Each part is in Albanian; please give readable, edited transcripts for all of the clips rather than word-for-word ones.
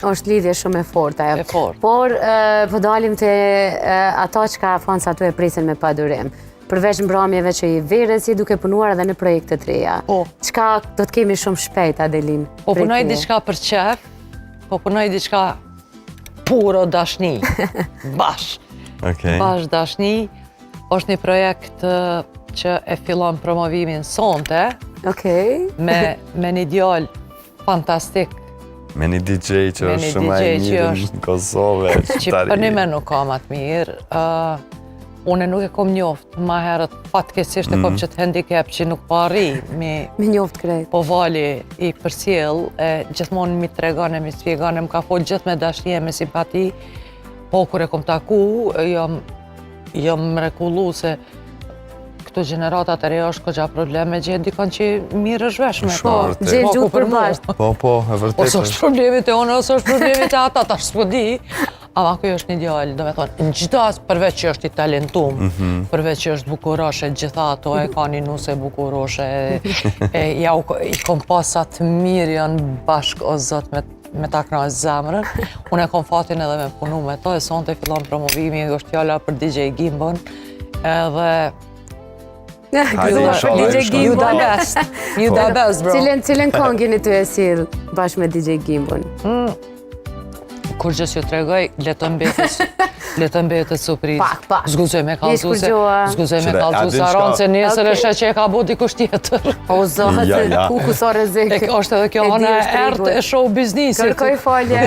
Është lidhje shumë e fortë ajo. E fortë. Por po dalim te ata që ka thonë se ato e presin me padurim. Përveç mbrëmjeve që i verës, si duke punuar edhe në projekte të reja. Po. Çka do të kemi shumë shpejt, Adelin? Po punoj diçka për qef, po punoj diçka puro dashni. Bash. Bash dashni. Është një projekt që e fillon promovimin sonte. Me një djalë fantastik. Me një DJ që është shumë e mirë në Kosovë. Që për një me nuk kam atë mirë. Une nuk e kom njoft, ma herët fatkeqësisht e kom që të handicap që nuk po arri me njoft krejt. Po vali i përsjell, gjithmonë mi tregane, mi spjegane, më ka folë gjithë me dashnie, me simpati. Po kur e kom taku, jam mrekullu se këto generatat e reja është këgja probleme, gjenë dikon që mirë është vesh me to. Gjenë gjutë për bashkë. Po, e vërtet. Ose është problemit e onë, ose është problemit e ata, tash s'po di. Ama kjo është një djallë, do me thonë, në gjitha përveç që është i talentum, përveç që është bukuroshe, gjitha ato e ka një nuse bukuroshe, i kom pasat mirë janë bashkë o zot me ta knaqë zemrën. Unë e kom fatin edhe me punu me to, e sonte fillon promovimi, është fjalla për DJ Gimbon, edhe... You the best. You the best, bro. Cilën kongin i të e sill bashkë me DJ Gimbon? Kur gjës ju tregoj, letën betët surprizë. Pak. Zguzoj me kalzu se aronë se nesër e shë që e ka bo dikush tjetër. O zotë, ku sa rrezik. Është edhe kjo anë e ertë e show biznisit. Kërkoj falje.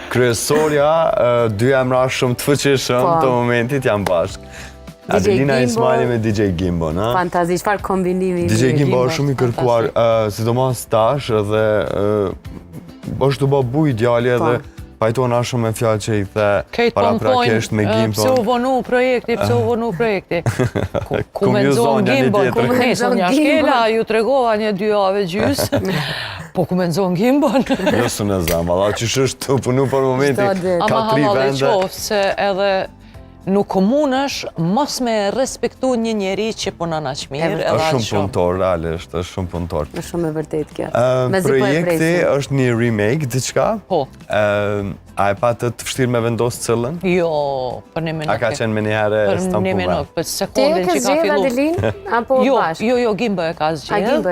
Kryesorja, dy emra shumë të fuqishëm të momentit janë bashkë. Adelina Ismaili me DJ Gimbon. Fantazi, çfarë kombinimi. DJ Gimbon është shumë i kërkuar, sidomos tash dhe është të bë buj djali edhe pajtona shumë me fjallë që i the paraprakesht me Gimbon. Pse u vonu projekti. Ku me nëzon Gimbon, ku me nëzon një shkela, ju tregova një 2 jave gjys, po ku me nëzon Gimbon. Jo së në zemë, ala që është të punu për momenti ka 3 vende. Qoftë se edhe nuk komunësh mos me respektu një njeri që punon aq mirë. Është shumë punëtor, realisht, është shumë punëtor. Është shumë e vërtet kjo. Projekti është një remake, diçka? Po. A e patë të vështirë me vendosë cëllën? Jo, për një minutë. A ka qenë me një herë Stampullve? Për një minutë, për sekundin që ka fillu. Ti e ke zgjedhë, Adelin? Apo bashkë? Jo, Gimbo e ka zgjedhë.